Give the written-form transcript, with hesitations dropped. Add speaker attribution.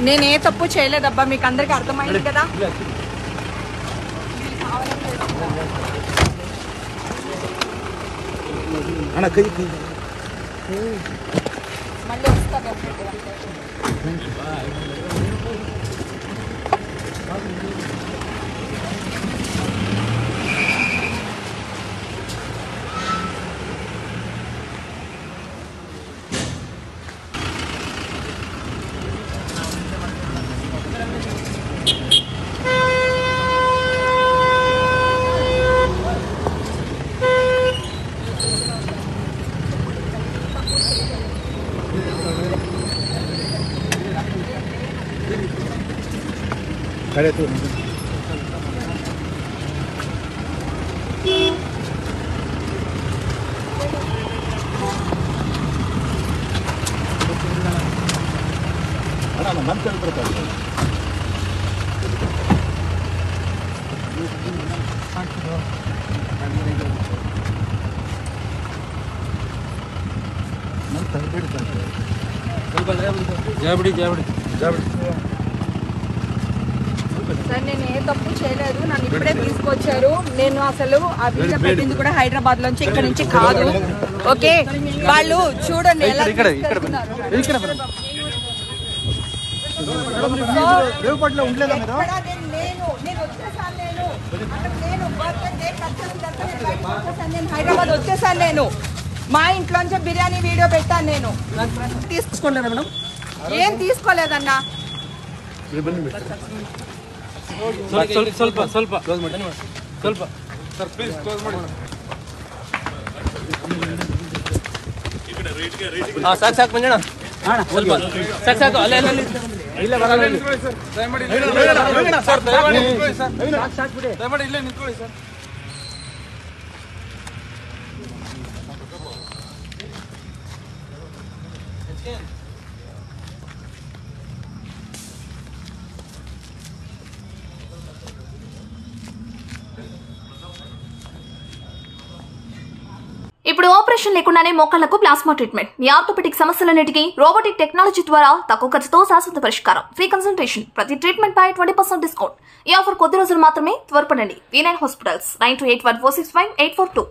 Speaker 1: నేనే తప్పు చేయలేదబ్బా, మీకు అందరికి అర్థమైంది కదా. మళ్ళీ వస్తా.
Speaker 2: खड़े तो मन
Speaker 3: జాబడి జాబడి జాబడి
Speaker 1: సార్ నేను ఏ తప్పు చేయలేదు, నన్ను ఇప్పుడే తీసుకొచ్చారు. నేను అసలు ఆ వీడియో పెట్టింది కూడా హైదరాబాద్ లోంచి, ఇక్కడ నుంచి కాదు. ఓకే, వాళ్ళు చూడండి ఎలా తీసుకెళ్తున్నారు. హైదరాబాద్ వచ్చేసాను నేను. మా ఇంట్లోంచి బిర్యానీ వీడియో పెట్టాను నేను.
Speaker 3: తీసుకోండి మేడం.
Speaker 1: ఏం తీసుకోలేదన్నా.
Speaker 3: ಸ್ವಲ್ಪ ಸ್ವಲ್ಪ ಕ್ಲೋಸ್ ಮಾಡಿ ಸ್ವಲ್ಪ ಸರ್ ಪ್ಲೀಸ್ ಕ್ಲೋಸ್ ಮಾಡಿ. ಹಾ ಸಾಕು ಸಾಕು ಮಂಜಣ್ಣ, ಸ್ವಲ್ಪ ಸಾಕು ಸಾಕು. ಅಲ್ಲೇ ಅಲ್ಲೇ ಇಲ್ಲ ಬರಲ್ಲ ಸರ್, ದಯಮಾಡಿ ಸರ್, ದಯಮಾಡಿ ನಿಂತ್ಕೊಳ್ಳಿ ಸರ್, ದಯಮಾಡಿ ಇಲ್ಲೇ ನಿಂತ್ಕೊಳ್ಳಿ ಸರ್.
Speaker 4: ఇప్పుడు ఆపరేషన్ లేకుండానే మోకాళ్లకు ప్లాస్మా ట్రీట్మెంట్. మీ ఆర్థోపెడిక్ సమస్యలన్నిటికీ రోబోటిక్ టెక్నాలజీ ద్వారా తక్కువ ఖర్చుతో శాశ్వత పరిష్కారం. ఫ్రీ కన్సల్టేషన్, ప్రతి ట్రీట్మెంట్ పై 20% డిస్కౌంట్. ఈ ఆఫర్ కొద్ది రోజులు మాత్రమే. త్వరపడండి. V9 hospitals 9281465842.